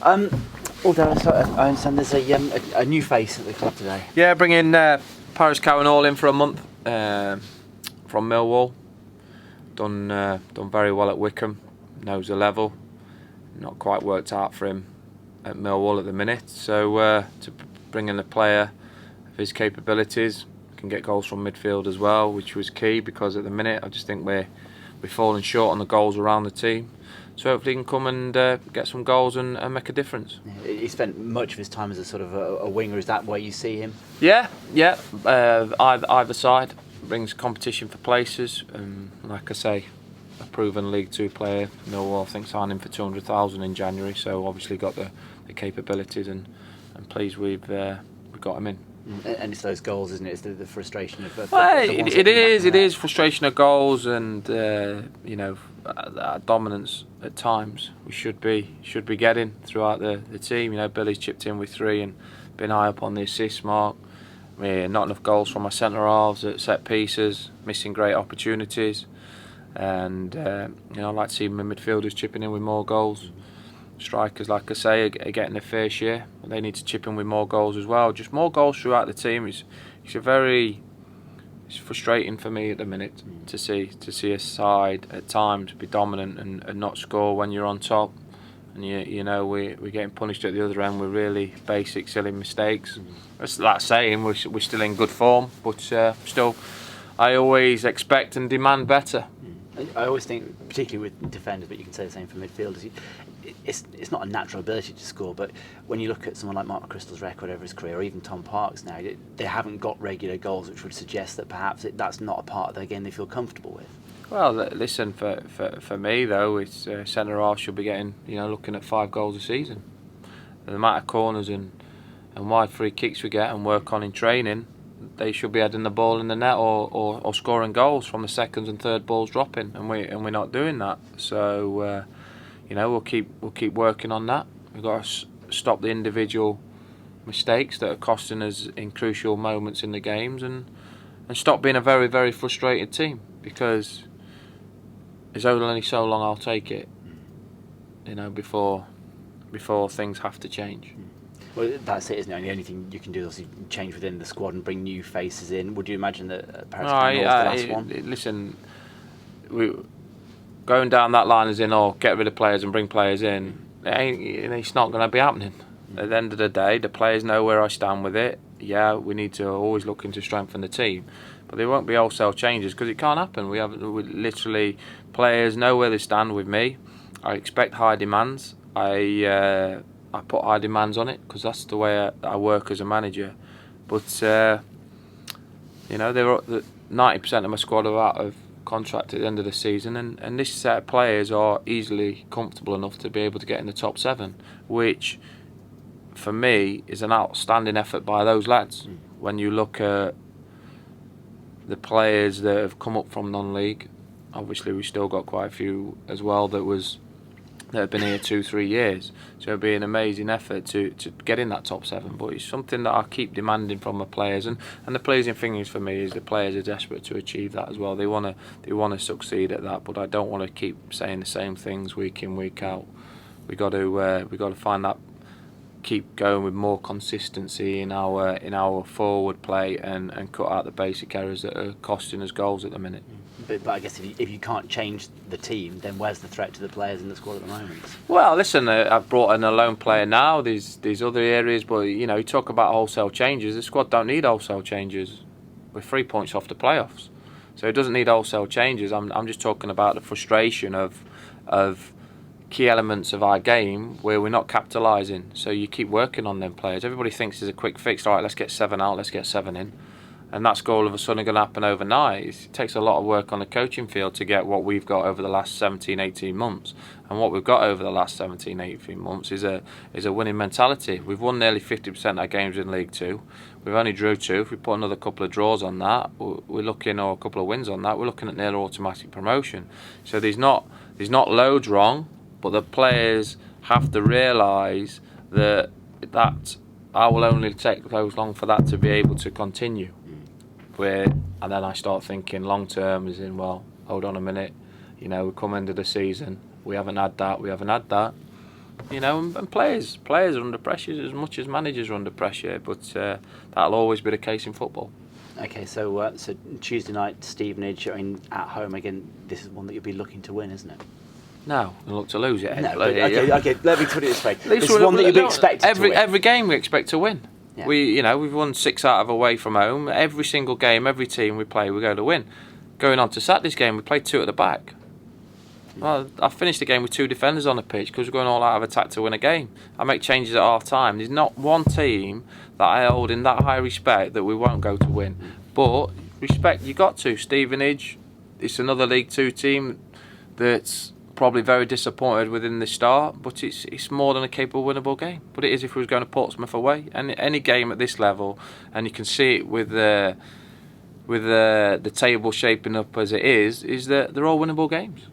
Although I understand there's a new face at the club today. Yeah, bringing Paris Cowan in for a month from Millwall. Done very well at Wickham. Knows the level. Not quite worked out for him at Millwall at the minute. So to bring in a player of his capabilities, can get goals from midfield as well, which was key because at the minute I just think we're falling short on the goals around the team. So hopefully he can come and get some goals and make a difference. He spent much of his time as a sort of a winger. Is that where you see him? Yeah. Either side brings competition for places. Like I say, a proven League Two player. Millwall, I think, signed him for 200,000 in January. So obviously got the capabilities and pleased we've got him in. And it's those goals, isn't it? It's the frustration of. Well, it is frustration of goals and that dominance at times we should be getting throughout the team. Billy's chipped in with 3 and been high up on the assist mark. Not enough goals from our centre halves at set pieces, missing great opportunities, and I like to see my midfielders chipping in with more goals. Strikers, like I say, are getting their fair share. They need to chip in with more goals as well. Just more goals throughout the team. It's frustrating for me at the minute to see a side at times be dominant and not score when you're on top. And we're getting punished at the other end with really basic, silly mistakes. That's that saying we're still in good form, but still, I always expect and demand better. I always think, particularly with defenders, but you can say the same for midfielders, it's not a natural ability to score, but when you look at someone like Mark Crystal's record over his career, or even Tom Park's now, they haven't got regular goals, which would suggest that perhaps that's not a part of their game they feel comfortable with. Well, listen, for me though, it's centre half should be getting, looking at 5 goals a season. The amount of corners and wide free kicks we get and work on in training, they should be heading the ball in the net or scoring goals from the seconds and third balls dropping, and we're not doing that. So we'll keep working on that. We've got to stop the individual mistakes that are costing us in crucial moments in the games, and stop being a very, very frustrated team, because there's only so long I'll take it, before things have to change. Well, that's it, isn't it? And the only thing you can do is change within the squad and bring new faces in. Would you imagine that Paris was the last one? Listen, going down that line as in, get rid of players and bring players in, it's not going to be happening. At the end of the day, the players know where I stand with it. Yeah, we need to always look into strengthen the team, but there won't be wholesale changes because it can't happen. We literally, players know where they stand with me. I expect high demands. I put high demands on it because that's the way I work as a manager. But they're 90% of my squad are out of contract at the end of the season, and this set of players are easily comfortable enough to be able to get in the top 7, which for me is an outstanding effort by those lads. When you look at the players that have come up from non-league, obviously we've still got quite a few as well that have been here 2-3 years, so it'll be an amazing effort to get in that top 7. But it's something that I keep demanding from the players, and the pleasing thing is for me is the players are desperate to achieve that as well. They want to succeed at that, but I don't want to keep saying the same things week in, week out. We got to find that, keep going with more consistency in our forward play and cut out the basic errors that are costing us goals at the minute. But I guess if you can't change the team, then where's the threat to the players in the squad at the moment? Well, listen, I've brought in a lone player now. There's other areas, but you talk about wholesale changes. The squad don't need wholesale changes. We're 3 points off the playoffs, so it doesn't need wholesale changes. I'm just talking about the frustration of key elements of our game where we're not capitalising. So you keep working on them players. Everybody thinks there's a quick fix. All right, let's get 7 out. Let's get 7 in. And that's all of a sudden going to happen overnight. It takes a lot of work on the coaching field to get what we've got over the last 17, 18 months. And what we've got over the last 17, 18 months is a winning mentality. We've won nearly 50% of our games in League Two. We've only drew 2. If we put another couple of draws on that, we're looking, or a couple of wins on that, we're looking at near automatic promotion. So there's not loads wrong, but the players have to realise that I will only take those long for that to be able to continue. And then I start thinking long term, as in, well, hold on a minute, we come into the season, we haven't had that. You know, and players are under pressure as much as managers are under pressure, but that'll always be the case in football. Okay, so Tuesday night, Stevenage, I mean, at home again, this is one that you'll be looking to win, isn't it? No, I look to lose it. No, but, okay, let me put it this way. This is one one that you'll be expected to win. Every game we expect to win. Yeah. We've won 6 out of away from home. Every single game, every team we play, we go to win. Going on to Saturday's game, we played 2 at the back. Well, I finished the game with 2 defenders on the pitch because we're going all out of attack to win a game. I make changes at half time. There's not one team that I hold in that high respect that we won't go to win. But respect, you got to. Stevenage, it's another League Two team that's probably very disappointed within the start, but it's more than a capable winnable game. But it is if we was going to Portsmouth away. And any game at this level, and you can see it with the table shaping up as it is that they're all winnable games.